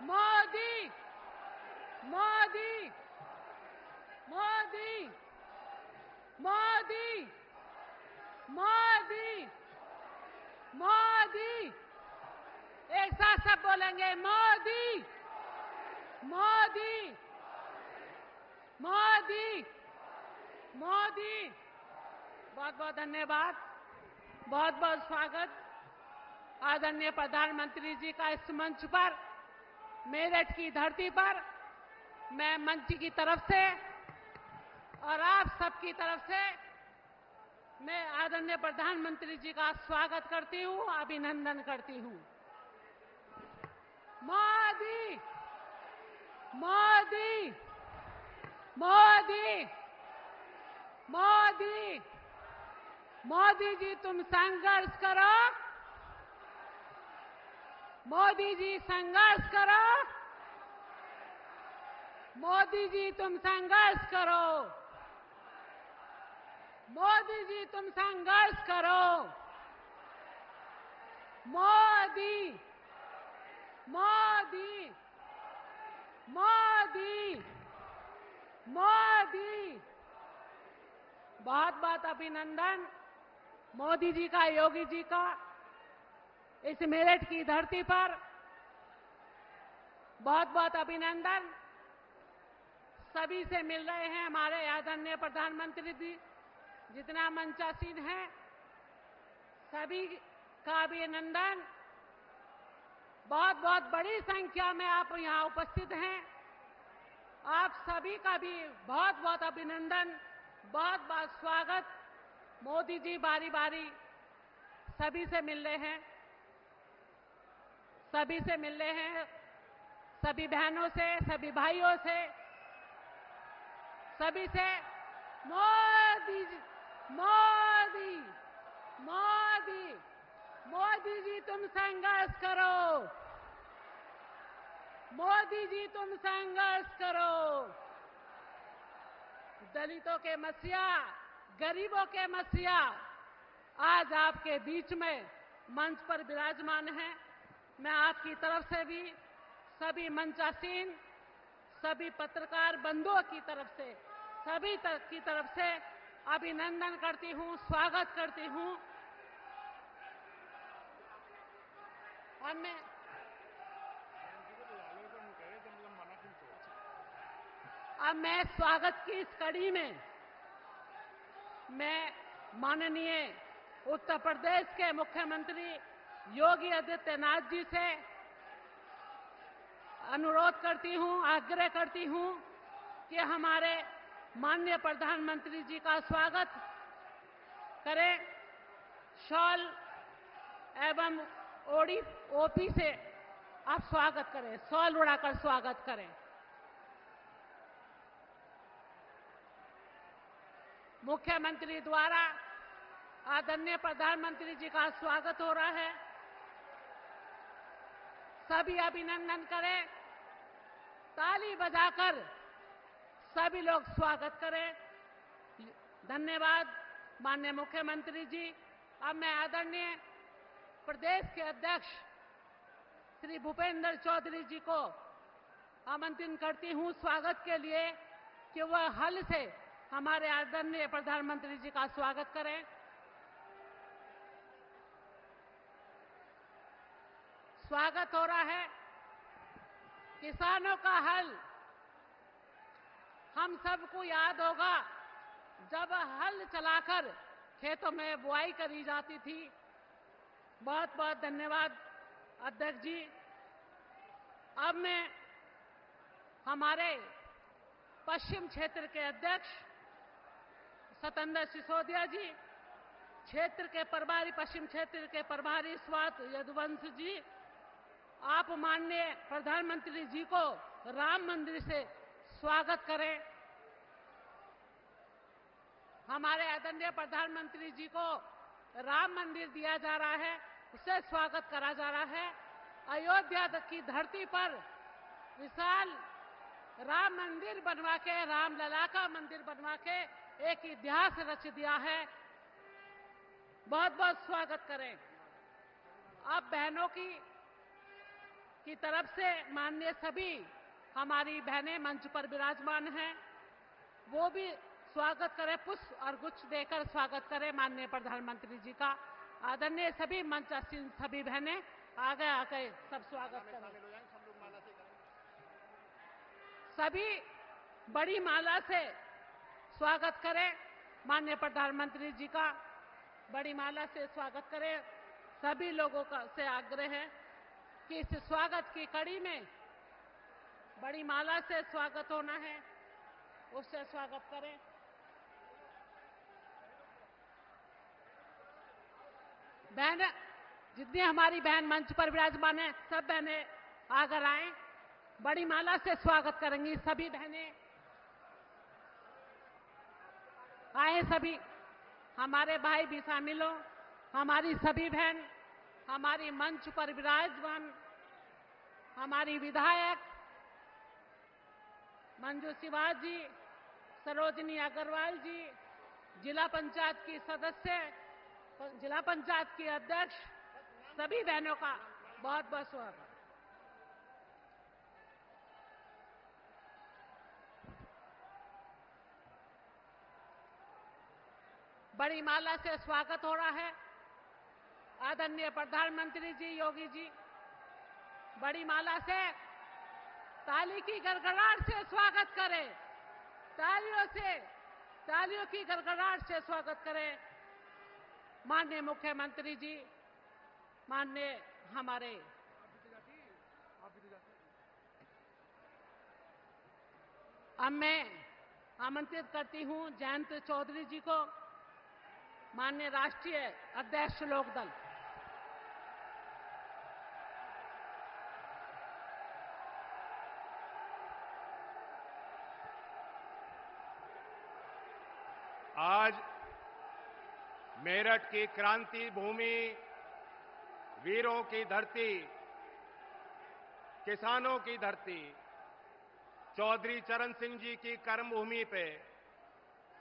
मोदी मोदी मोदी मोदी मोदी मोदी। एक साथ सब बोलेंगे मोदी मोदी मोदी मोदी। बहुत बहुत धन्यवाद, बहुत बहुत स्वागत आदरणीय प्रधानमंत्री जी का इस मंच पर, मेरठ की धरती पर। मैं मंच की तरफ से और आप सबकी तरफ से मैं आदरणीय प्रधानमंत्री जी का स्वागत करती हूं, अभिनंदन करती हूं। मोदी मोदी मोदी मोदी मोदी जी तुम संघर्ष करो, मोदी जी संघर्ष करो, मोदी जी तुम संघर्ष करो, मोदी जी तुम संघर्ष करो। मोदी मोदी मोदी मोदी। बहुत बहुत अभिनंदन मोदी जी का, योगी जी का, इस मेरठ की धरती पर बहुत बहुत अभिनंदन। सभी से मिल रहे हैं हमारे आदरणीय प्रधानमंत्री जी, जितना मंचासीन है सभी का अभिनंदन। बहुत बहुत बड़ी संख्या में आप यहां उपस्थित हैं, आप सभी का भी बहुत बहुत अभिनंदन, बहुत बहुत स्वागत। मोदी जी बारी बारी सभी से मिल रहे हैं, सभी से मिल रहे हैं, सभी बहनों से, सभी भाइयों से, सभी से। मोदी मोदी मोदी मोदी जी तुम संघर्ष करो, मोदी जी तुम संघर्ष करो। दलितों के मसीहा, गरीबों के मसीहा आज आपके बीच में मंच पर विराजमान हैं। मैं आपकी तरफ से भी सभी मंचासीन, सभी पत्रकार बंधुओं की तरफ से, सभी की तरफ से अभिनंदन करती हूं, स्वागत करती हूं। अब मैं स्वागत की इस कड़ी में मैं माननीय उत्तर प्रदेश के मुख्यमंत्री योगी आदित्यनाथ जी से अनुरोध करती हूं, आग्रह करती हूं कि हमारे माननीय प्रधानमंत्री जी का स्वागत करें। शॉल एवं ओपी से आप स्वागत करें, शॉल उड़ाकर स्वागत करें। मुख्यमंत्री द्वारा आदरणीय प्रधानमंत्री जी का स्वागत हो रहा है, सभी अभिनंदन करें, ताली बजाकर सभी लोग स्वागत करें। धन्यवाद माननीय मुख्यमंत्री जी। अब मैं आदरणीय प्रदेश के अध्यक्ष श्री भूपेंद्र चौधरी जी को आमंत्रित करती हूं स्वागत के लिए कि वह हल से हमारे आदरणीय प्रधानमंत्री जी का स्वागत करें। स्वागत हो रहा है। किसानों का हल हम सबको याद होगा, जब हल चलाकर खेतों में बुआई करी जाती थी। बहुत बहुत धन्यवाद अध्यक्ष जी। अब मैं हमारे पश्चिम क्षेत्र के अध्यक्ष सतेंद्र सिसोदिया जी, क्षेत्र के प्रभारी, पश्चिम क्षेत्र के प्रभारी स्वात यदुवंश जी, आप माननीय प्रधानमंत्री जी को राम मंदिर से स्वागत करें। हमारे आदरणीय प्रधानमंत्री जी को राम मंदिर दिया जा रहा है, उससे स्वागत करा जा रहा है। अयोध्या की धरती पर विशाल राम मंदिर बनवा के, रामलला का मंदिर बनवा के एक इतिहास रच दिया है। बहुत बहुत स्वागत करें। अब बहनों की की तरफ से माननीय सभी हमारी बहनें मंच पर विराजमान हैं, वो भी स्वागत करें, पुष्प और गुच्छ देकर स्वागत करें माननीय प्रधानमंत्री जी का। आदरणीय सभी मंच आसीन सभी बहनें आगे आकर सब स्वागत करें। सभी बड़ी माला से स्वागत करें माननीय प्रधानमंत्री जी का, बड़ी माला से स्वागत करें। सभी लोगों का से आग्रह है कि इस स्वागत की कड़ी में बड़ी माला से स्वागत होना है, उससे स्वागत करें। बहन, जितनी हमारी बहन मंच पर विराजमान है, सब बहनें आकर आए, बड़ी माला से स्वागत करेंगी। सभी बहनें आए, सभी हमारे भाई भी शामिल हो, हमारी सभी बहन हमारी मंच पर विराजमान, हमारी विधायक मंजू सिवाज जी, सरोजनी अग्रवाल जी, जिला पंचायत की सदस्य, जिला पंचायत की अध्यक्ष, सभी बहनों का बहुत बहुत स्वागत। बड़ी माला से स्वागत हो रहा है। आदरणीय प्रधानमंत्री जी योगी जी, बड़ी माला से ताली की गड़गड़ाहट से स्वागत करें, तालियों की गड़गड़ाहट से स्वागत करें माननीय मुख्यमंत्री जी, माननीय हमारे अब मैं आमंत्रित करती हूं जयंत चौधरी जी को, माननीय राष्ट्रीय अध्यक्ष लोकदल। आज मेरठ की क्रांति भूमि, वीरों की धरती, किसानों की धरती, चौधरी चरण सिंह जी की कर्मभूमि पे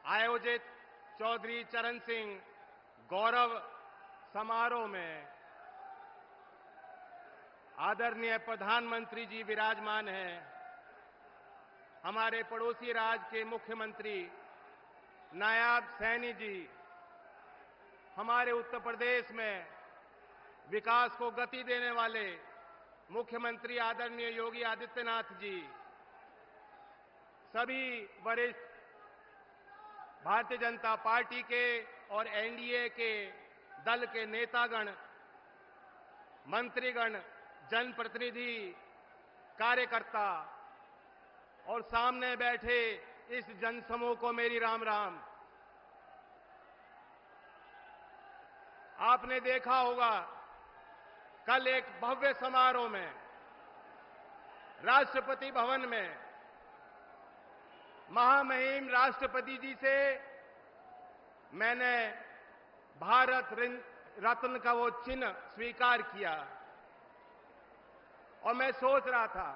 आयोजित चौधरी चरण सिंह गौरव समारोह में आदरणीय प्रधानमंत्री जी विराजमान हैं। हमारे पड़ोसी राज्य के मुख्यमंत्री नायब सैनी जी, हमारे उत्तर प्रदेश में विकास को गति देने वाले मुख्यमंत्री आदरणीय योगी आदित्यनाथ जी, सभी वरिष्ठ भारतीय जनता पार्टी के और एनडीए के दल के नेतागण, मंत्रीगण, जनप्रतिनिधि, कार्यकर्ता और सामने बैठे इस जनसमूह को मेरी राम राम। आपने देखा होगा कल एक भव्य समारोह में राष्ट्रपति भवन में महामहिम राष्ट्रपति जी से मैंने भारत रत्न का वो चिन्ह स्वीकार किया और मैं सोच रहा था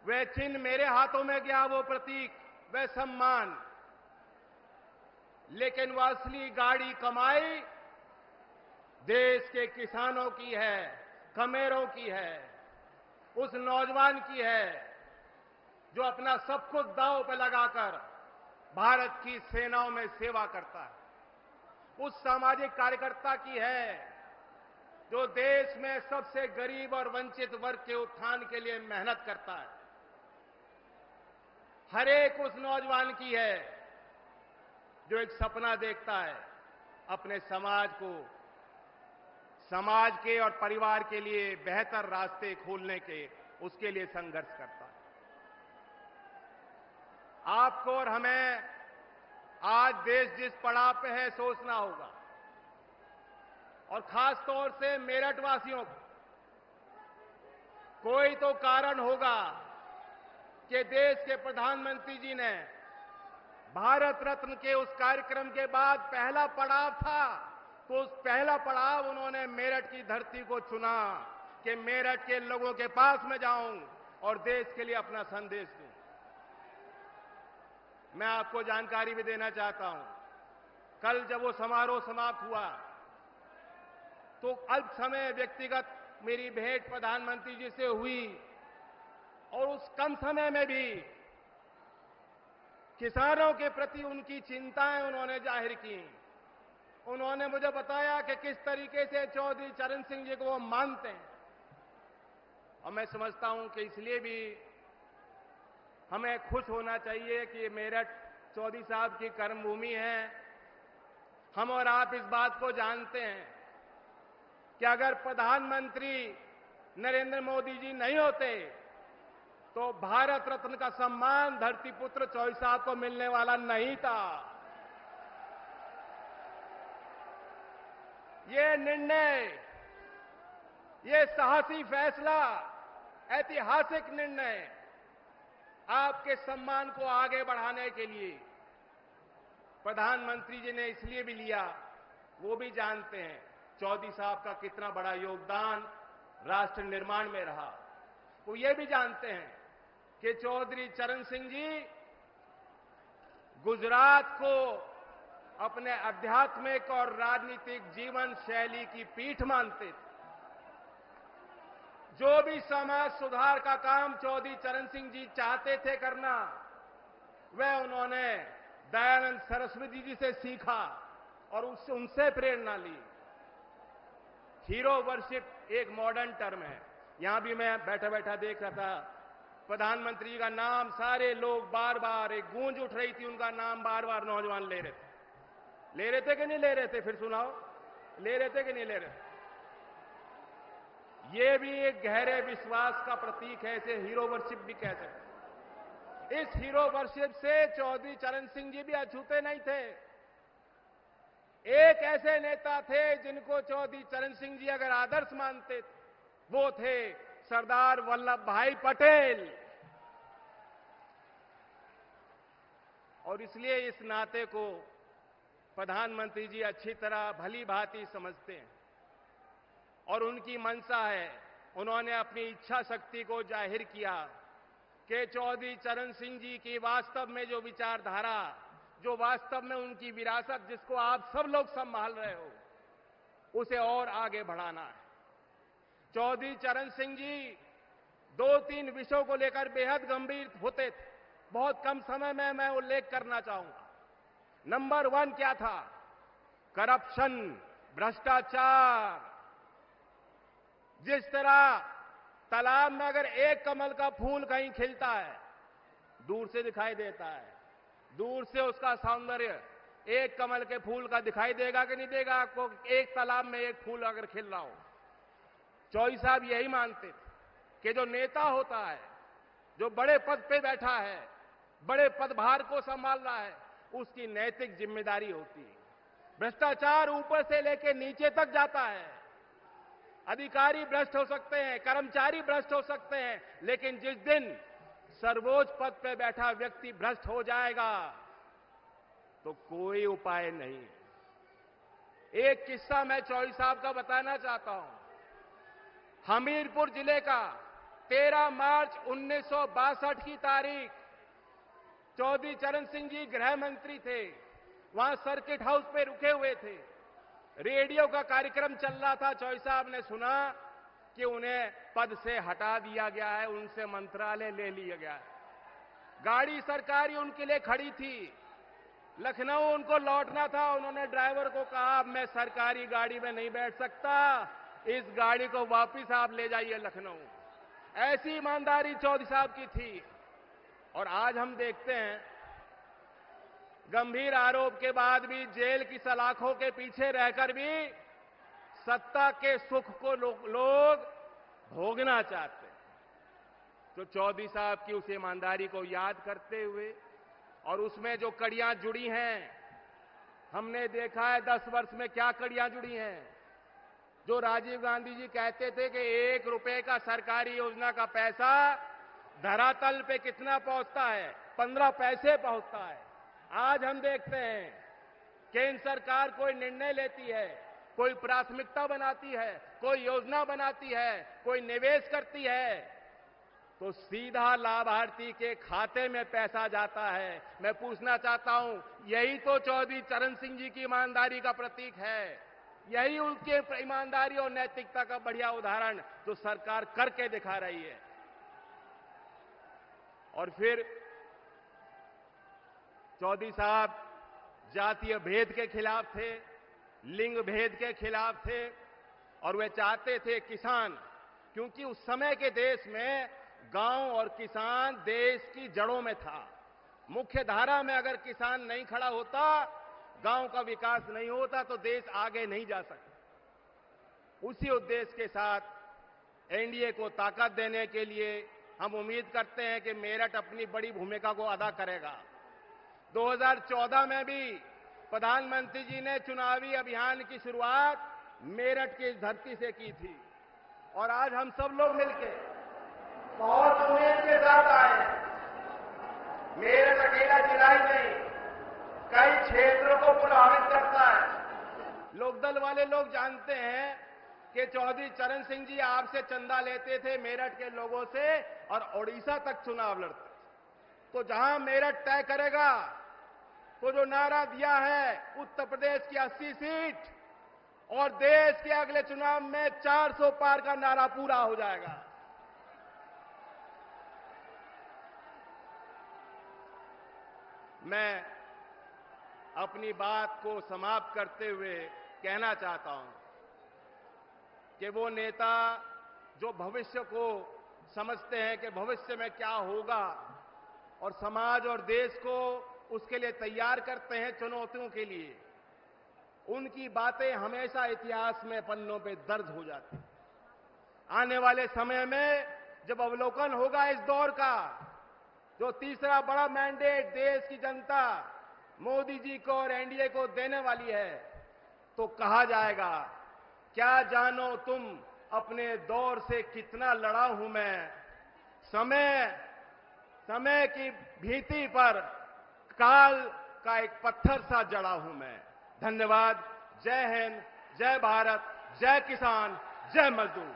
वह चिन्ह मेरे हाथों में गया, वो प्रतीक, वह सम्मान, लेकिन वह असली गाड़ी कमाई देश के किसानों की है, खमेरों की है, उस नौजवान की है जो अपना सब कुछ दांव पे लगाकर भारत की सेनाओं में सेवा करता है, उस सामाजिक कार्यकर्ता की है जो देश में सबसे गरीब और वंचित वर्ग के उत्थान के लिए मेहनत करता है, हर एक उस नौजवान की है जो एक सपना देखता है अपने समाज को, समाज के और परिवार के लिए बेहतर रास्ते खोलने के, उसके लिए संघर्ष करता है। आपको और हमें आज देश जिस पड़ाव पे है सोचना होगा, और खास तौर से मेरठ वासियों को कोई तो कारण होगा कि देश के प्रधानमंत्री जी ने भारत रत्न के उस कार्यक्रम के बाद पहला पड़ाव था, तो उस पहला पड़ाव उन्होंने मेरठ की धरती को चुना कि मेरठ के लोगों के पास में जाऊं और देश के लिए अपना संदेश दूं। मैं आपको जानकारी भी देना चाहता हूं, कल जब वो समारोह समाप्त हुआ तो अल्प समय व्यक्तिगत मेरी भेंट प्रधानमंत्री जी से हुई और उस कम समय में भी किसानों के प्रति उनकी चिंताएं उन्होंने जाहिर की। उन्होंने मुझे बताया कि किस तरीके से चौधरी चरण सिंह जी को वो मानते हैं, और मैं समझता हूं कि इसलिए भी हमें खुश होना चाहिए कि ये मेरठ चौधरी साहब की कर्मभूमि है। हम और आप इस बात को जानते हैं कि अगर प्रधानमंत्री नरेंद्र मोदी जी नहीं होते तो भारत रत्न का सम्मान धरतीपुत्र चौधरी साहब को मिलने वाला नहीं था। ये निर्णय, ये साहसी फैसला, ऐतिहासिक निर्णय आपके सम्मान को आगे बढ़ाने के लिए प्रधानमंत्री जी ने इसलिए भी लिया, वो भी जानते हैं चौधरी साहब का कितना बड़ा योगदान राष्ट्र निर्माण में रहा। वो ये भी जानते हैं कि चौधरी चरण सिंह जी गुजरात को अपने आध्यात्मिक और राजनीतिक जीवन शैली की पीठ मानते थे। जो भी समाज सुधार का काम चौधरी चरण सिंह जी चाहते थे करना, वह उन्होंने दयानंद सरस्वती जी से सीखा और उनसे प्रेरणा ली। हीरो वर्शिप एक मॉडर्न टर्म है। यहां भी मैं बैठा बैठा देख रहा था, प्रधानमंत्री का नाम सारे लोग बार बार, एक गूंज उठ रही थी, उनका नाम बार बार नौजवान ले रहे थे। ले रहे थे कि नहीं ले रहे थे? फिर सुनाओ, ले रहे थे कि नहीं ले रहे थे? ये भी एक गहरे विश्वास का प्रतीक है, इसे हीरो वर्शिप भी कह सकते हैं। इस हीरो वर्शिप से चौधरी चरण सिंह जी भी अछूते नहीं थे। एक ऐसे नेता थे जिनको चौधरी चरण सिंह जी अगर आदर्श मानते थे, वो थे सरदार वल्लभ भाई पटेल। और इसलिए इस नाते को प्रधानमंत्री जी अच्छी तरह भली भांति समझते हैं और उनकी मंशा है, उन्होंने अपनी इच्छा शक्ति को जाहिर किया कि चौधरी चरण सिंह जी की वास्तव में जो विचारधारा, जो वास्तव में उनकी विरासत जिसको आप सब लोग संभाल रहे हो, उसे और आगे बढ़ाना है। चौधरी चरण सिंह जी 2-3 विषयों को लेकर बेहद गंभीर होते थे। बहुत कम समय में मैं उल्लेख करना चाहूंगा। नंबर 1 क्या था? करप्शन, भ्रष्टाचार। जिस तरह तालाब में अगर एक कमल का फूल कहीं खिलता है, दूर से दिखाई देता है, दूर से उसका सौंदर्य एक कमल के फूल का दिखाई देगा कि नहीं देगा आपको? एक तालाब में एक फूल अगर खिल रहा हो। चौधरी साहब यही मानते थे कि जो नेता होता है, जो बड़े पद पे बैठा है, बड़े पदभार को संभाल रहा है, उसकी नैतिक जिम्मेदारी होती है। भ्रष्टाचार ऊपर से लेकर नीचे तक जाता है। अधिकारी भ्रष्ट हो सकते हैं, कर्मचारी भ्रष्ट हो सकते हैं, लेकिन जिस दिन सर्वोच्च पद पर बैठा व्यक्ति भ्रष्ट हो जाएगा तो कोई उपाय नहीं। एक किस्सा मैं चौधरी साहब का बताना चाहता हूं। हमीरपुर जिले का 13 मार्च 1962 की तारीख, चौधरी चरण सिंह जी गृह मंत्री थे। वहां सर्किट हाउस पे रुके हुए थे। रेडियो का कार्यक्रम चल रहा था। चौधरी साहब ने सुना कि उन्हें पद से हटा दिया गया है, उनसे मंत्रालय ले लिया गया है। गाड़ी सरकारी उनके लिए खड़ी थी। लखनऊ उनको लौटना था। उन्होंने ड्राइवर को कहा, मैं सरकारी गाड़ी में नहीं बैठ सकता, इस गाड़ी को वापस आप ले जाइए लखनऊ। ऐसी ईमानदारी चौधरी साहब की थी। और आज हम देखते हैं, गंभीर आरोप के बाद भी जेल की सलाखों के पीछे रहकर भी सत्ता के सुख को लोग भोगना चाहते हैं। तो चौधरी साहब की उस ईमानदारी को याद करते हुए और उसमें जो कड़ियां जुड़ी हैं, हमने देखा है 10 वर्ष में क्या कड़ियां जुड़ी हैं। जो राजीव गांधी जी कहते थे कि 1 रुपए का सरकारी योजना का पैसा धरातल पे कितना पहुंचता है? 15 पैसे पहुंचता है। आज हम देखते हैं केंद्र सरकार कोई निर्णय लेती है, कोई प्राथमिकता बनाती है, कोई योजना बनाती है, कोई निवेश करती है, तो सीधा लाभार्थी के खाते में पैसा जाता है। मैं पूछना चाहता हूं, यही तो चौधरी चरण सिंह जी की ईमानदारी का प्रतीक है। यही उनके ईमानदारी और नैतिकता का बढ़िया उदाहरण जो सरकार करके दिखा रही है। और फिर चौधरी साहब जातीय भेद के खिलाफ थे, लिंग भेद के खिलाफ थे, और वे चाहते थे किसान, क्योंकि उस समय के देश में गांव और किसान देश की जड़ों में था। मुख्य धारा में अगर किसान नहीं खड़ा होता, गांव का विकास नहीं होता, तो देश आगे नहीं जा सकता। उसी उद्देश्य के साथ एनडीए को ताकत देने के लिए हम उम्मीद करते हैं कि मेरठ अपनी बड़ी भूमिका को अदा करेगा। 2014 में भी प्रधानमंत्री जी ने चुनावी अभियान की शुरुआत मेरठ की इस धरती से की थी, और आज हम सब लोग मिलकर बहुत उम्मीद के साथ आए हैं। मेरठ अकेला जिला ही नहीं, कई क्षेत्रों को प्रभावित करता है। लोकदल वाले लोग जानते हैं कि चौधरी चरण सिंह जी आपसे चंदा लेते थे मेरठ के लोगों से, और ओडिशा तक चुनाव लड़ते। तो जहां मेरठ तय करेगा, तो जो नारा दिया है उत्तर प्रदेश की 80 सीट और देश के अगले चुनाव में 400 पार का नारा पूरा हो जाएगा। मैं अपनी बात को समाप्त करते हुए कहना चाहता हूं कि वो नेता जो भविष्य को समझते हैं कि भविष्य में क्या होगा और समाज और देश को उसके लिए तैयार करते हैं चुनौतियों के लिए, उनकी बातें हमेशा इतिहास में पन्नों पे दर्ज हो जाती हैं। आने वाले समय में जब अवलोकन होगा इस दौर का, जो तीसरा बड़ा मैंडेट देश की जनता मोदी जी को और एनडीए को देने वाली है, तो कहा जाएगा, क्या जानो तुम अपने दौर से कितना लड़ा हूं मैं, समय की भीति पर काल का एक पत्थर सा जड़ा हूं मैं। धन्यवाद। जय हिंद, जय भारत, जय किसान, जय मजदूर।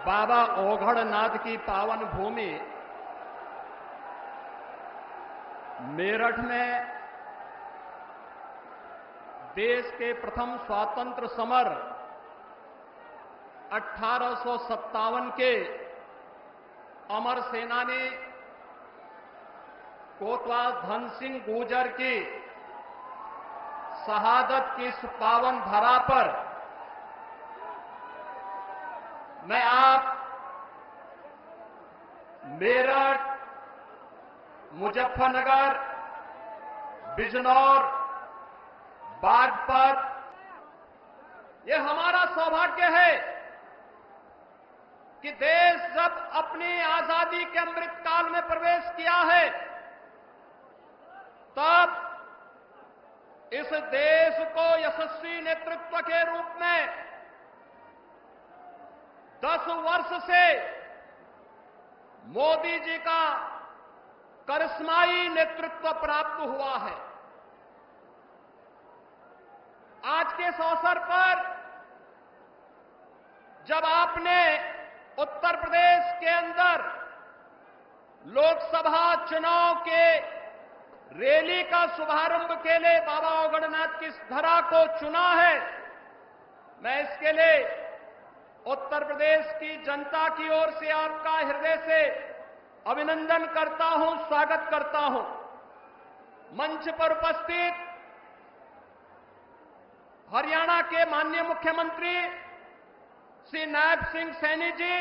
बाबा ओघड़नाथ की पावन भूमि मेरठ में देश के प्रथम स्वातंत्र समर 1857 के अमर सेनानी कोतवाल धन सिंह गुर्जर की शहादत की इस पावन धरा पर मैं आप मेरठ, मुजफ्फरनगर, बिजनौर, बागपत, ये हमारा सौभाग्य है कि देश जब अपनी आजादी के अमृत काल में प्रवेश किया है, तब इस देश को यशस्वी नेतृत्व के रूप में 10 वर्ष से मोदी जी का करिश्माई नेतृत्व प्राप्त हुआ है। आज के इस अवसर पर जब आपने उत्तर प्रदेश के अंदर लोकसभा चुनाव के रैली का शुभारंभ के लिए बाबा ओघड़नाथ की इस धरा को चुना है, मैं इसके लिए उत्तर प्रदेश की जनता की ओर से आपका हृदय से अभिनंदन करता हूं, स्वागत करता हूं। मंच पर उपस्थित हरियाणा के माननीय मुख्यमंत्री श्री नायब सिंह सैनी जी,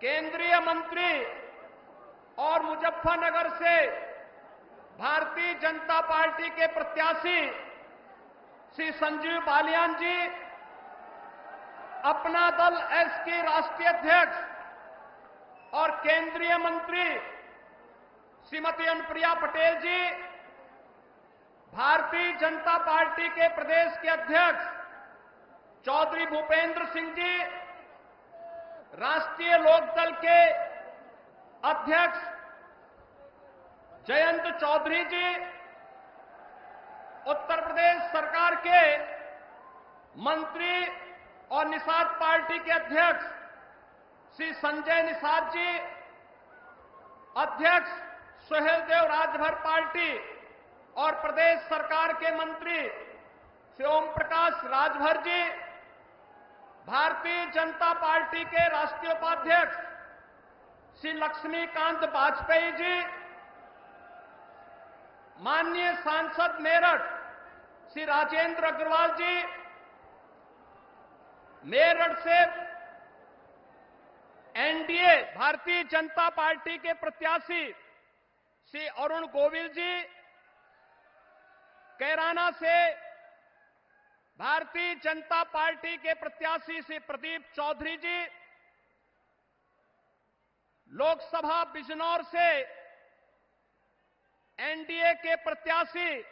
केंद्रीय मंत्री और मुजफ्फरनगर से भारतीय जनता पार्टी के प्रत्याशी श्री संजीव बालियान जी, अपना दल एस के राष्ट्रीय अध्यक्ष और केंद्रीय मंत्री श्रीमती अनुप्रिया पटेल जी, भारतीय जनता पार्टी के प्रदेश के अध्यक्ष चौधरी भूपेंद्र सिंह जी, राष्ट्रीय लोकदल के अध्यक्ष जयंत चौधरी जी, उत्तर प्रदेश सरकार के मंत्री और निषाद पार्टी के अध्यक्ष श्री संजय निषाद जी, अध्यक्ष सुहेलदेव राजभर पार्टी और प्रदेश सरकार के मंत्री श्री ओम प्रकाश राजभर जी, भारतीय जनता पार्टी के राष्ट्रीय उपाध्यक्ष श्री लक्ष्मीकांत वाजपेयी जी, माननीय सांसद मेरठ श्री राजेंद्र अग्रवाल जी, मेरठ से एनडीए भारतीय जनता पार्टी के प्रत्याशी श्री अरुण गोविल जी, कैराना से भारतीय जनता पार्टी के प्रत्याशी श्री प्रदीप चौधरी जी, लोकसभा बिजनौर से एनडीए के प्रत्याशी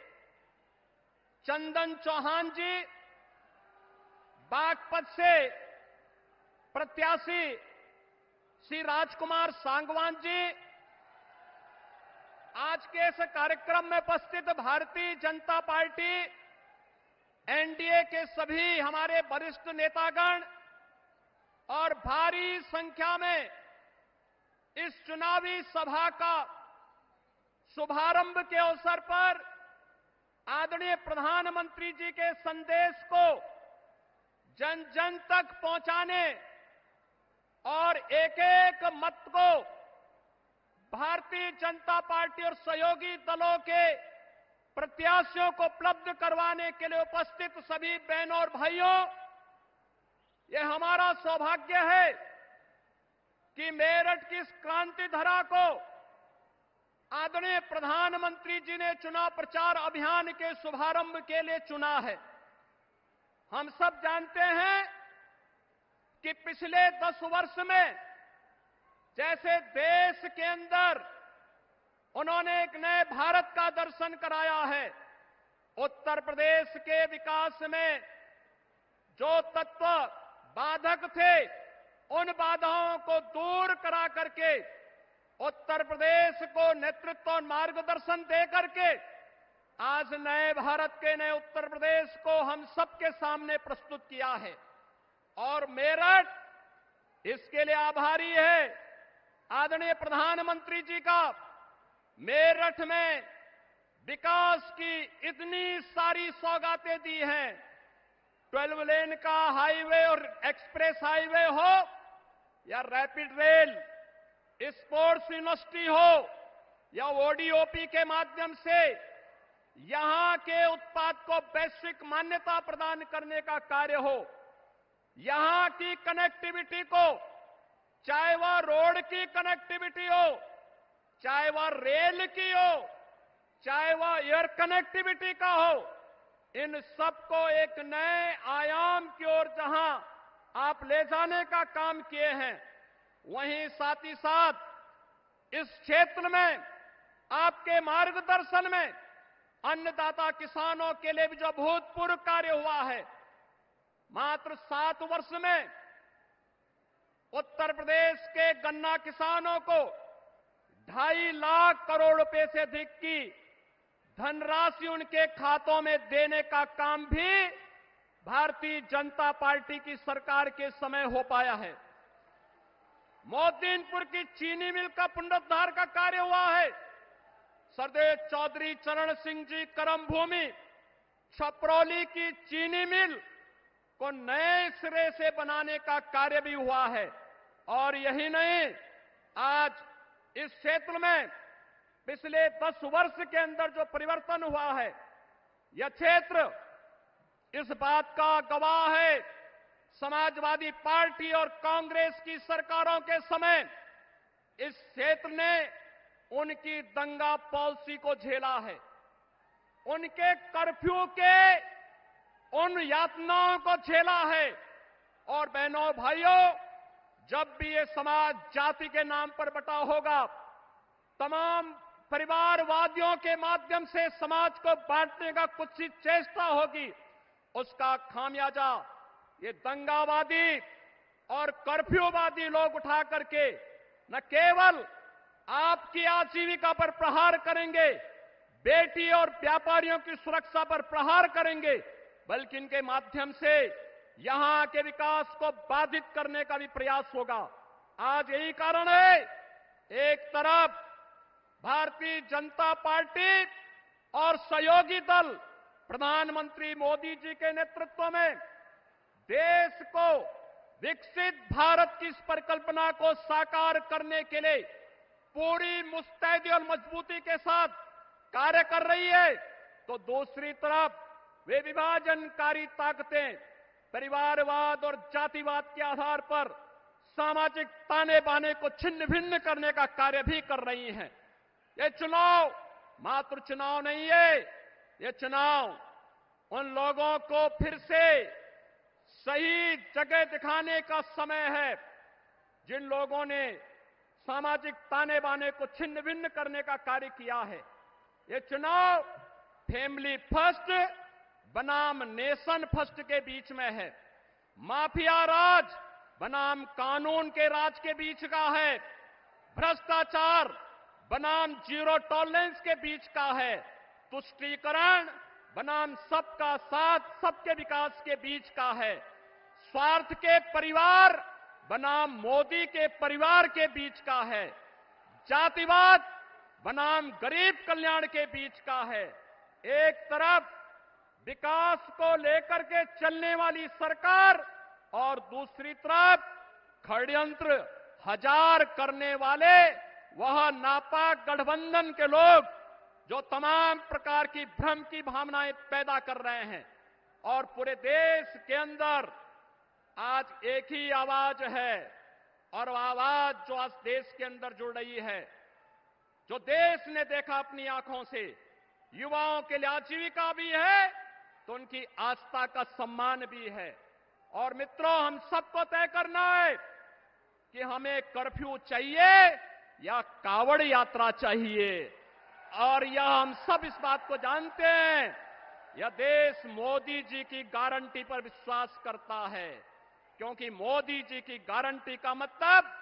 चंदन चौहान जी, बागपत से प्रत्याशी श्री राजकुमार सांगवान जी, आज के इस कार्यक्रम में उपस्थित भारतीय जनता पार्टी एनडीए के सभी हमारे वरिष्ठ नेतागण और भारी संख्या में इस चुनावी सभा का शुभारंभ के अवसर पर आदरणीय प्रधानमंत्री जी के संदेश को जन जन तक पहुंचाने और एक एक मत को भारतीय जनता पार्टी और सहयोगी दलों के प्रत्याशियों को उपलब्ध करवाने के लिए उपस्थित सभी बहनों और भाइयों, ये हमारा सौभाग्य है कि मेरठ की इस क्रांति धरा को आदरणीय प्रधानमंत्री जी ने चुनाव प्रचार अभियान के शुभारंभ के लिए चुना है। हम सब जानते हैं कि पिछले 10 वर्ष में जैसे देश के अंदर उन्होंने एक नए भारत का दर्शन कराया है, उत्तर प्रदेश के विकास में जो तत्व बाधक थे उन बाधाओं को दूर करा करके उत्तर प्रदेश को नेतृत्व और मार्गदर्शन दे करके आज नए भारत के नए उत्तर प्रदेश को हम सबके सामने प्रस्तुत किया है। और मेरठ इसके लिए आभारी है आदरणीय प्रधानमंत्री जी का। मेरठ में विकास की इतनी सारी सौगातें दी हैं, 12 लेन का हाईवे और एक्सप्रेस हाईवे हो या रैपिड रेल, स्पोर्ट्स यूनिवर्सिटी हो या ओडीओपी के माध्यम से यहां के उत्पाद को वैश्विक मान्यता प्रदान करने का कार्य हो, यहां की कनेक्टिविटी को, चाहे वह रोड की कनेक्टिविटी हो, चाहे वह रेल की हो, चाहे वह एयर कनेक्टिविटी का हो, इन सबको एक नए आयाम की ओर जहां आप ले जाने का काम किए हैं, वहीं साथ ही साथ इस क्षेत्र में आपके मार्गदर्शन में अन्नदाता किसानों के लिए भी जो अभूतपूर्व कार्य हुआ है, मात्र 7 वर्ष में उत्तर प्रदेश के गन्ना किसानों को 2.5 लाख करोड़ रुपए से अधिक की धनराशि उनके खातों में देने का काम भी भारतीय जनता पार्टी की सरकार के समय हो पाया है। मोदीनपुर की चीनी मिल का पुनरुद्धार का कार्य हुआ है। सरदेव चौधरी चरण सिंह जी कर्मभूमि छपरौली की चीनी मिल को नए सिरे से बनाने का कार्य भी हुआ है। और यही नहीं, आज इस क्षेत्र में पिछले 10 वर्ष के अंदर जो परिवर्तन हुआ है, यह क्षेत्र इस बात का गवाह है। समाजवादी पार्टी और कांग्रेस की सरकारों के समय इस क्षेत्र ने उनकी दंगा पॉलिसी को झेला है, उनके कर्फ्यू के उन यातनाओं को झेला है। और बहनों भाइयों, जब भी ये समाज जाति के नाम पर बटा होगा, तमाम परिवारवादियों के माध्यम से समाज को बांटने का कुछ ही चेष्टा होगी, उसका खामियाजा ये दंगावादी और कर्फ्यूवादी लोग उठा करके न केवल आपकी आजीविका पर प्रहार करेंगे, बेटी और व्यापारियों की सुरक्षा पर प्रहार करेंगे, बल्कि इनके माध्यम से यहां के विकास को बाधित करने का भी प्रयास होगा। आज यही कारण है, एक तरफ भारतीय जनता पार्टी और सहयोगी दल प्रधानमंत्री मोदी जी के नेतृत्व में देश को विकसित भारत की इस परिकल्पना को साकार करने के लिए पूरी मुस्तैदी और मजबूती के साथ कार्य कर रही है, तो दूसरी तरफ वे विभाजनकारी ताकतें परिवारवाद और जातिवाद के आधार पर सामाजिक ताने बाने को छिन्न भिन्न करने का कार्य भी कर रही हैं। ये चुनाव मात्र चुनाव नहीं है, ये चुनाव उन लोगों को फिर से सही जगह दिखाने का समय है जिन लोगों ने सामाजिक ताने बाने को छिन्न भिन्न करने का कार्य किया है। ये चुनाव फैमिली फर्स्ट बनाम नेशन फर्स्ट के बीच में है, माफिया राज बनाम कानून के राज के बीच का है, भ्रष्टाचार बनाम जीरो टॉलरेंस के बीच का है, तुष्टीकरण बनाम सबका साथ सबके विकास के बीच का है, स्वार्थ के परिवार बनाम मोदी के परिवार के बीच का है, जातिवाद बनाम गरीब कल्याण के बीच का है। एक तरफ विकास को लेकर के चलने वाली सरकार और दूसरी तरफ षड्यंत्र हजार करने वाले वह नापाक गठबंधन के लोग जो तमाम प्रकार की भ्रम की भावनाएं पैदा कर रहे हैं। और पूरे देश के अंदर आज एक ही आवाज है, और वह आवाज जो आज देश के अंदर जुड़ रही है, जो देश ने देखा अपनी आंखों से, युवाओं के लिए आजीविका भी है तो उनकी आस्था का सम्मान भी है। और मित्रों, हम सबको तय करना है कि हमें कर्फ्यू चाहिए या कावड़ यात्रा चाहिए। और यह हम सब इस बात को जानते हैं, यह देश मोदी जी की गारंटी पर विश्वास करता है, क्योंकि मोदी जी की गारंटी का मतलब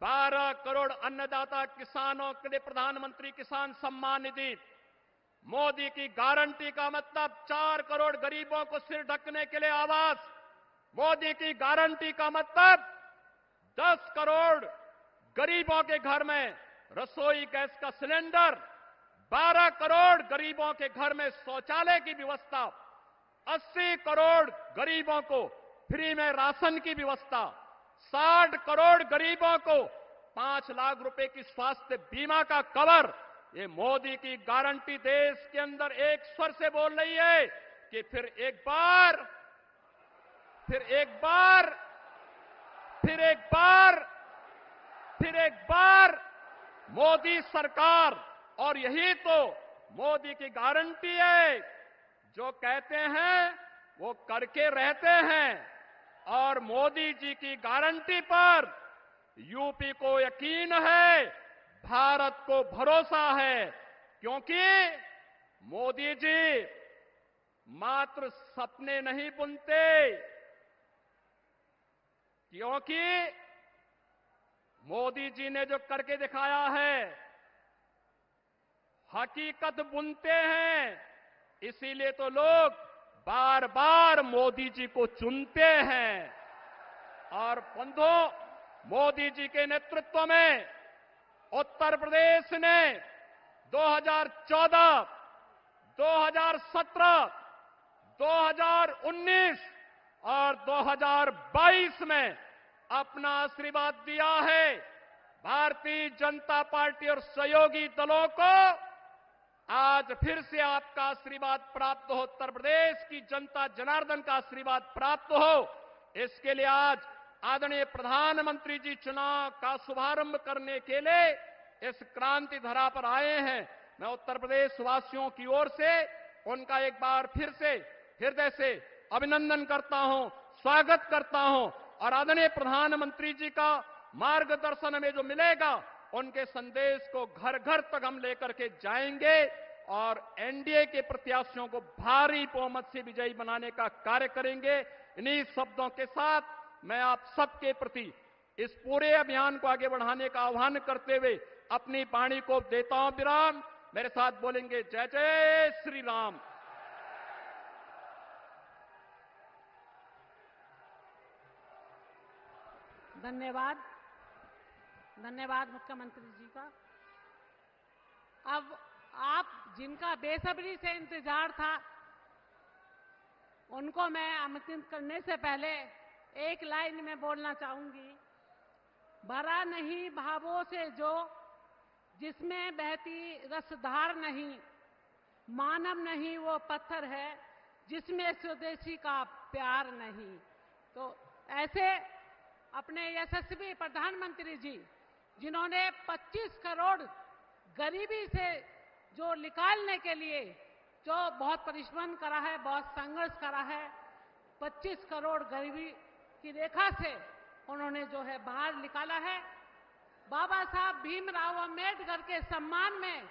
12 करोड़ अन्नदाता किसानों के लिए प्रधानमंत्री किसान सम्मान निधि, मोदी की गारंटी का मतलब 4 करोड़ गरीबों को सिर ढकने के लिए आवास, मोदी की गारंटी का मतलब 10 करोड़ गरीबों के घर में रसोई गैस का सिलेंडर, 12 करोड़ गरीबों के घर में शौचालय की व्यवस्था, 80 करोड़ गरीबों को फ्री में राशन की व्यवस्था, 60 करोड़ गरीबों को 5 लाख रुपए की स्वास्थ्य बीमा का कवर। ये मोदी की गारंटी देश के अंदर एक स्वर से बोल रही है कि फिर एक बार मोदी सरकार। और यही तो मोदी की गारंटी है, जो कहते हैं वो करके रहते हैं। और मोदी जी की गारंटी पर यूपी को यकीन है, भारत को भरोसा है, क्योंकि मोदी जी मात्र सपने नहीं बुनते, क्योंकि मोदी जी ने जो करके दिखाया है हकीकत बुनते हैं। इसीलिए तो लोग बार बार मोदी जी को चुनते हैं। और बंधुओं, मोदी जी के नेतृत्व में उत्तर प्रदेश ने 2014, 2017, 2019 और 2022 में अपना आशीर्वाद दिया है। भारतीय जनता पार्टी और सहयोगी दलों को आज फिर से आपका आशीर्वाद प्राप्त हो, उत्तर प्रदेश की जनता जनार्दन का आशीर्वाद प्राप्त हो। इसके लिए आज आदरणीय प्रधानमंत्री जी चुनाव का शुभारंभ करने के लिए इस क्रांति धरा पर आए हैं। मैं उत्तर प्रदेश वासियों की ओर से उनका एक बार फिर से हृदय से अभिनंदन करता हूं, स्वागत करता हूं। और आदरणीय प्रधानमंत्री जी का मार्गदर्शन हमें जो मिलेगा, उनके संदेश को घर घर तक हम लेकर के जाएंगे और एनडीए के प्रत्याशियों को भारी बहुमत से विजयी बनाने का कार्य करेंगे। इन्हीं शब्दों के साथ मैं आप सबके प्रति इस पूरे अभियान को आगे बढ़ाने का आह्वान करते हुए अपनी वाणी को देता हूं विराम। मेरे साथ बोलेंगे जय जय श्री राम। धन्यवाद। धन्यवाद मुख्यमंत्री जी का। अब आप जिनका बेसब्री से इंतजार था, उनको मैं आमंत्रित करने से पहले एक लाइन में बोलना चाहूंगी। भरा नहीं भावों से जो, जिसमें बहती रसधार नहीं, मानव नहीं वो पत्थर है, जिसमें स्वदेशी का प्यार नहीं। तो ऐसे अपने यशस्वी प्रधानमंत्री जी, जिन्होंने 25 करोड़ गरीबी से जो निकालने के लिए जो बहुत परिश्रम करा है, बहुत संघर्ष करा है, 25 करोड़ गरीबी की रेखा से उन्होंने जो है बाहर निकाला है। बाबा साहब भीमराव अंबेडकर के सम्मान में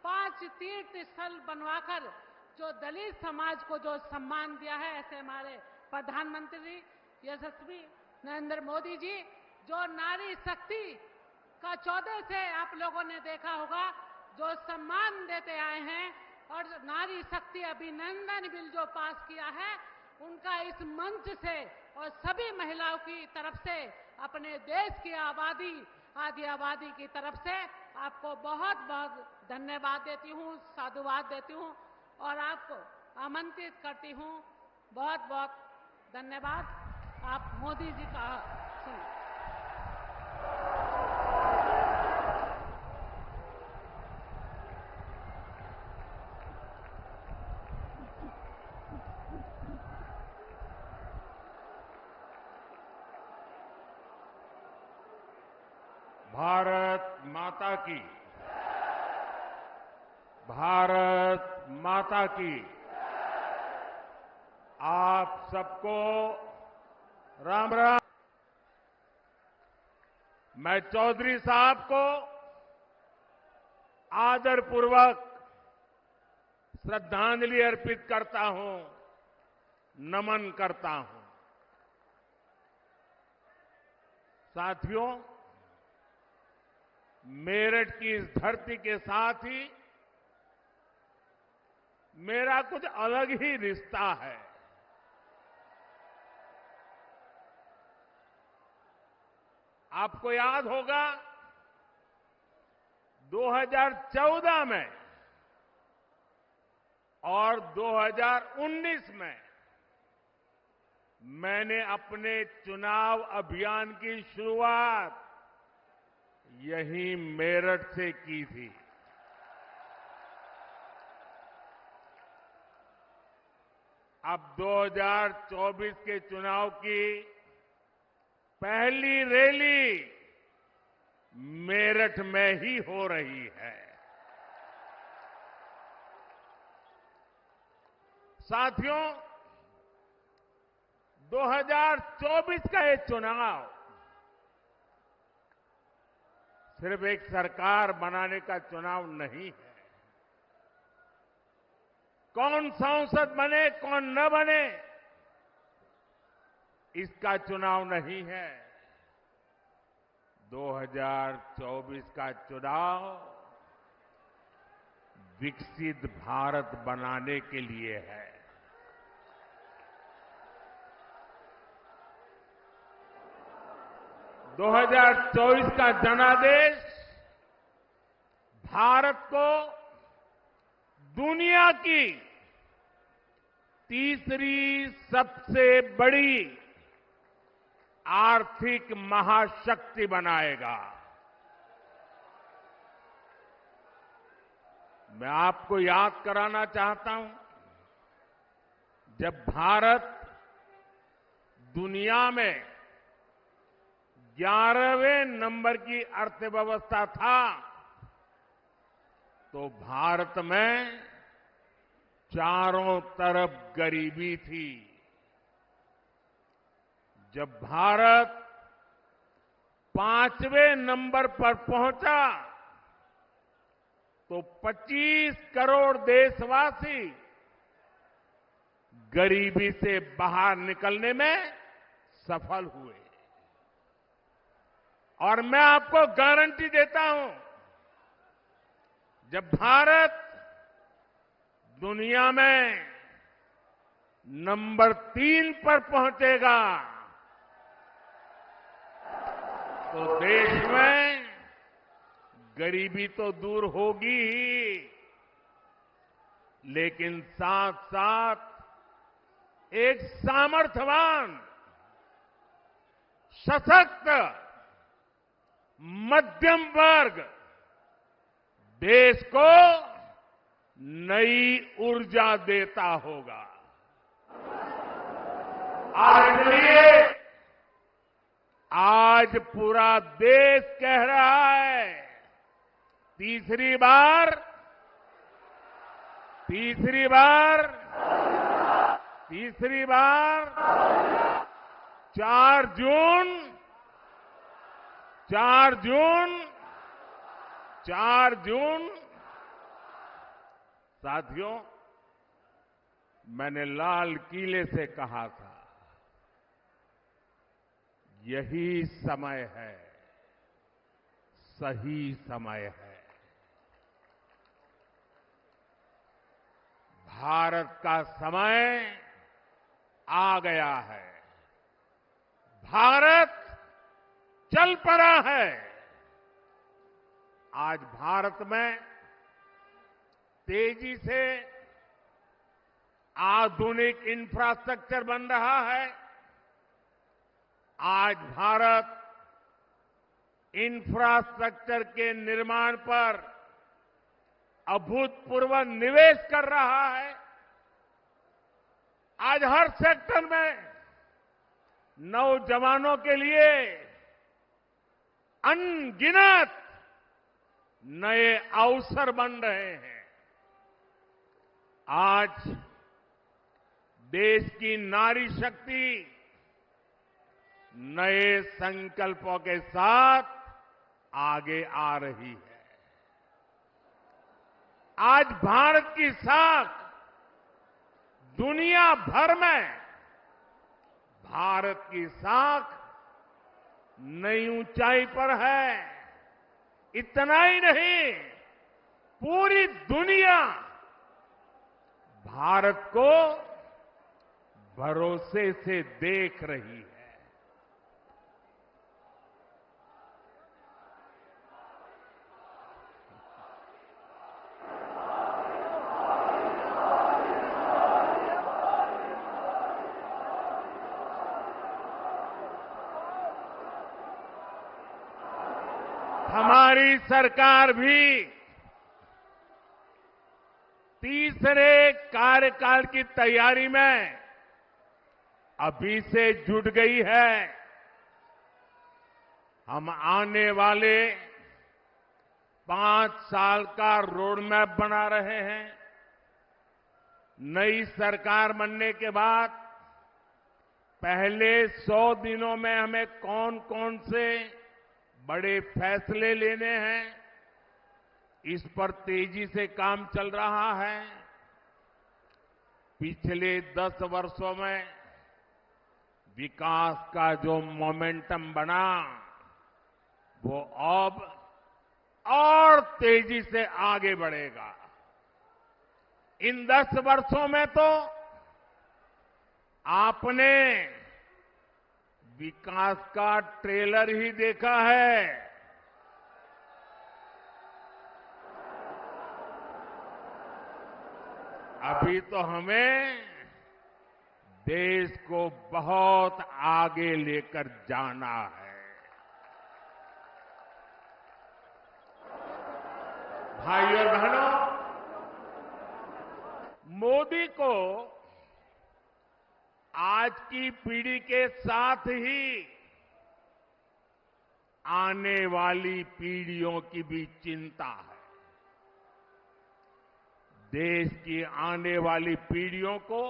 5 तीर्थ स्थल बनवाकर जो दलित समाज को जो सम्मान दिया है, ऐसे हमारे प्रधानमंत्री यशस्वी नरेंद्र मोदी जी, जो नारी शक्ति का 14 से आप लोगों ने देखा होगा जो सम्मान देते आए हैं, और नारी शक्ति अभिनंदन बिल जो पास किया है, उनका इस मंच से और सभी महिलाओं की तरफ से अपने देश की आबादी, आधी आबादी की तरफ से आपको बहुत बहुत धन्यवाद देती हूँ, साधुवाद देती हूँ और आपको आमंत्रित करती हूँ। बहुत बहुत धन्यवाद। आप मोदी जी का सुनिए। भारत माता की, भारत माता की। आप सबको राम राम। मैं चौधरी साहब को आदरपूर्वक श्रद्धांजलि अर्पित करता हूं, नमन करता हूं। साथियों, मेरठ की इस धरती के साथ ही मेरा कुछ अलग ही रिश्ता है। आपको याद होगा 2014 में और 2019 में मैंने अपने चुनाव अभियान की शुरुआत यही मेरठ से की थी। अब 2024 के चुनाव की पहली रैली मेरठ में ही हो रही है। साथियों, 2024 का ये चुनाव सिर्फ एक सरकार बनाने का चुनाव नहीं है। कौन सांसद बने, कौन न बने, इसका चुनाव नहीं है। 2024 का चुनाव विकसित भारत बनाने के लिए है। दो 2024 का जनादेश भारत को दुनिया की तीसरी सबसे बड़ी आर्थिक महाशक्ति बनाएगा। मैं आपको याद कराना चाहता हूं, जब भारत दुनिया में 11वें नंबर की अर्थव्यवस्था था, तो भारत में चारों तरफ गरीबी थी। जब भारत 5वें नंबर पर पहुंचा, तो 25 करोड़ देशवासी गरीबी से बाहर निकलने में सफल हुए। और मैं आपको गारंटी देता हूं, जब भारत दुनिया में नंबर 3 पर पहुंचेगा, तो देश में गरीबी तो दूर होगी ही, लेकिन साथ साथ एक सामर्थ्यवान, सशक्त मध्यम वर्ग देश को नई ऊर्जा देता होगा। और इसलिए आज पूरा देश कह रहा है, तीसरी बार 4 जून साथियों, मैंने लाल किले से कहा था, यही समय है, सही समय है। भारत का समय आ गया है। भारत चल पड़ा है। आज भारत में तेजी से आधुनिक इंफ्रास्ट्रक्चर बन रहा है। आज भारत इंफ्रास्ट्रक्चर के निर्माण पर अभूतपूर्व निवेश कर रहा है। आज हर सेक्टर में नौजवानों के लिए अनगिनत नए अवसर बन रहे हैं। आज देश की नारी शक्ति नए संकल्पों के साथ आगे आ रही है। आज भारत की साख दुनिया भर में, भारत की साख नई ऊंचाई पर है। इतना ही नहीं, पूरी दुनिया भारत को भरोसे से देख रही है। हमारी सरकार भी तीसरे कार्यकाल की तैयारी में अभी से जुट गई है। हम आने वाले 5 साल का रोड मैप बना रहे हैं। नई सरकार बनने के बाद पहले 100 दिनों में हमें कौन कौन से बड़े फैसले लेने हैं, इस पर तेजी से काम चल रहा है। पिछले 10 वर्षों में विकास का जो मोमेंटम बना, वो अब और तेजी से आगे बढ़ेगा। इन 10 वर्षों में तो आपने विकास का ट्रेलर ही देखा है। अभी तो हमें देश को बहुत आगे लेकर जाना है। भाइयों और बहनों, मोदी को आज की पीढ़ी के साथ ही आने वाली पीढ़ियों की भी चिंता है। देश की आने वाली पीढ़ियों को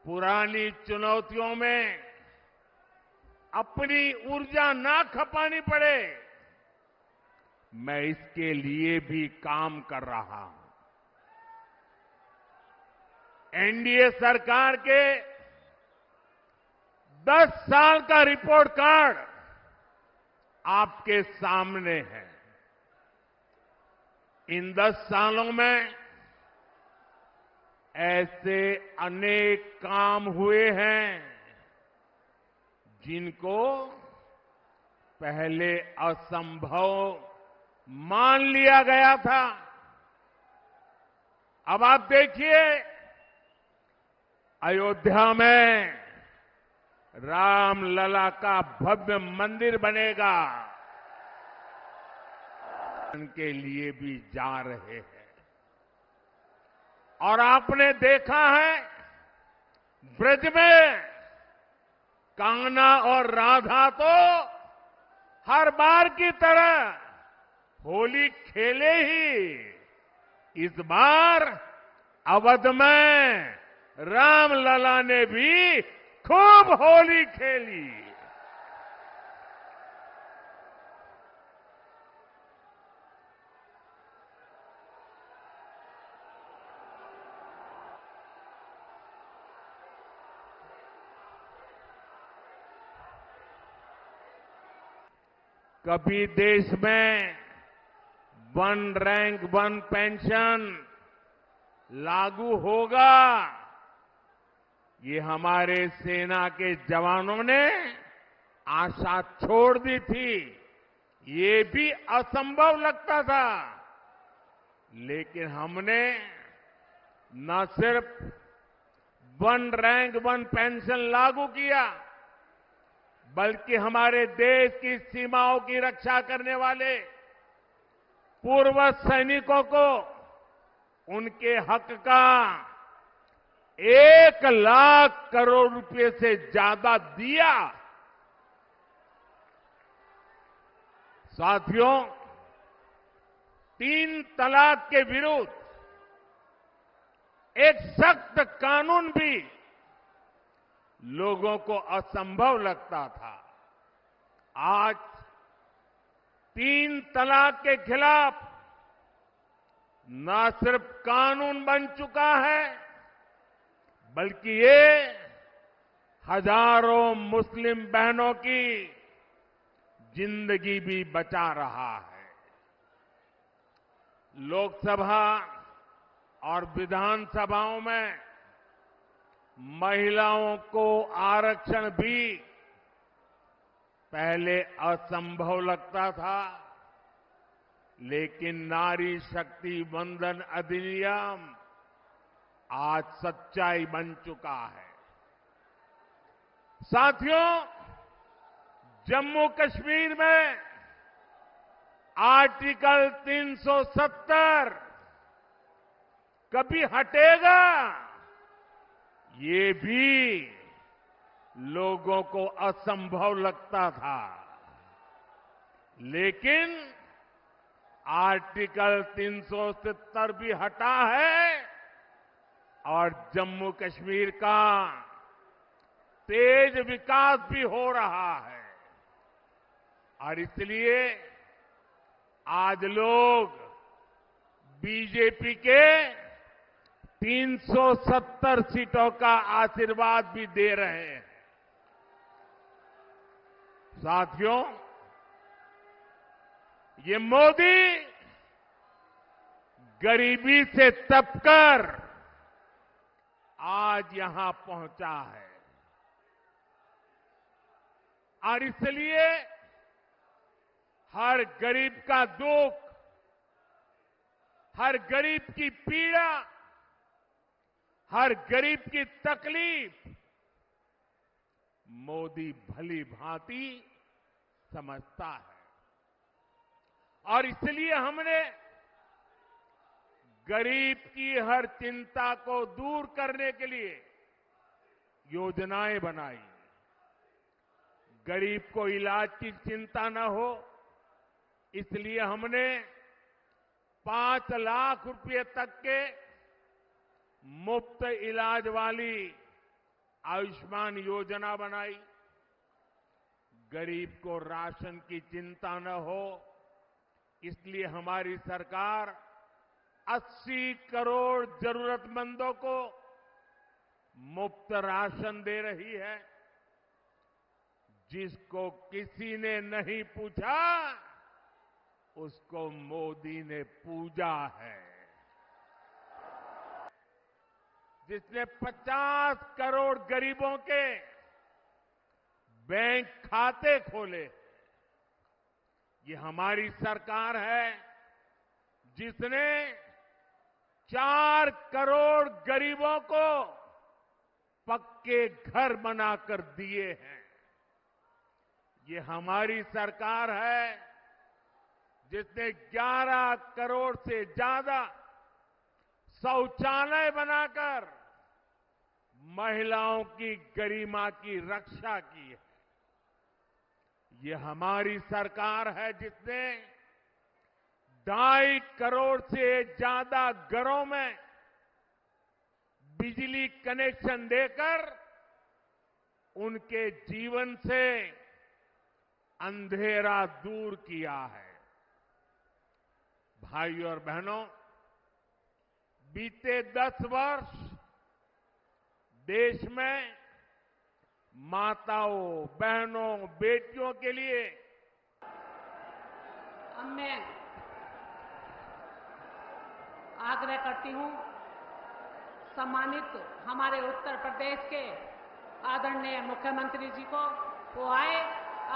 पुरानी चुनौतियों में अपनी ऊर्जा ना खपानी पड़े, मैं इसके लिए भी काम कर रहा हूं। एनडीए सरकार के 10 साल का रिपोर्ट कार्ड आपके सामने है। इन 10 सालों में ऐसे अनेक काम हुए हैं जिनको पहले असंभव मान लिया गया था। अब आप देखिए, अयोध्या में रामलला का भव्य मंदिर बनेगा, के लिए भी जा रहे हैं। और आपने देखा है, ब्रज में कान्हा और राधा तो हर बार की तरह होली खेले ही। इस बार अवध में रामलला ने भी खूब होली खेली। कभी देश में वन रैंक वन पेंशन लागू होगा, ये हमारे सेना के जवानों ने आशा छोड़ दी थी। ये भी असंभव लगता था, लेकिन हमने न सिर्फ वन रैंक वन पेंशन लागू किया, बल्कि हमारे देश की सीमाओं की रक्षा करने वाले पूर्व सैनिकों को उनके हक का 1 लाख करोड़ रुपए से ज्यादा दिया। साथियों, 3 तलाक के विरुद्ध एक सख्त कानून भी लोगों को असंभव लगता था। आज 3 तलाक के खिलाफ न सिर्फ कानून बन चुका है, बल्कि ये हजारों मुस्लिम बहनों की जिंदगी भी बचा रहा है। लोकसभा और विधानसभाओं में महिलाओं को आरक्षण भी पहले असंभव लगता था, लेकिन नारी शक्ति वंदन अधिनियम आज सच्चाई बन चुका है। साथियों, जम्मू कश्मीर में आर्टिकल 370 कभी हटेगा, ये भी लोगों को असंभव लगता था, लेकिन आर्टिकल 370 भी हटा है और जम्मू कश्मीर का तेज विकास भी हो रहा है। और इसलिए आज लोग बीजेपी के 370 सीटों का आशीर्वाद भी दे रहे हैं। साथियों, ये मोदी गरीबी से तपकर आज यहां पहुंचा है, और इसलिए हर गरीब का दुख, हर गरीब की पीड़ा, हर गरीब की तकलीफ मोदी भली भांति समझता है। और इसलिए हमने गरीब की हर चिंता को दूर करने के लिए योजनाएं बनाई। गरीब को इलाज की चिंता न हो, इसलिए हमने 5 लाख रुपए तक के मुफ्त इलाज वाली आयुष्मान योजना बनाई। गरीब को राशन की चिंता न हो, इसलिए हमारी सरकार 80 करोड़ जरूरतमंदों को मुफ्त राशन दे रही है। जिसको किसी ने नहीं पूछा, उसको मोदी ने पूजा है। जिसने 50 करोड़ गरीबों के बैंक खाते खोले, ये हमारी सरकार है जिसने 4 करोड़ गरीबों को पक्के घर बनाकर दिए हैं। ये हमारी सरकार है जिसने 11 करोड़ से ज्यादा शौचालय बनाकर महिलाओं की गरिमा की रक्षा की है। ये हमारी सरकार है जिसने 2.5 करोड़ से ज्यादा घरों में बिजली कनेक्शन देकर उनके जीवन से अंधेरा दूर किया है। भाइयों और बहनों, बीते 10 वर्ष देश में माताओं, बहनों, बेटियों के लिए अब मैं आग्रह करती हूं सम्मानित हमारे उत्तर प्रदेश के आदरणीय मुख्यमंत्री जी को, वो आए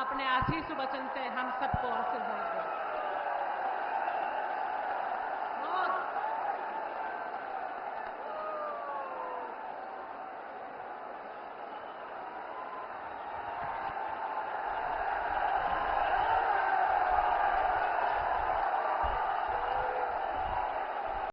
अपने आशीष वचन से हम सबको आशीर्वाद दें।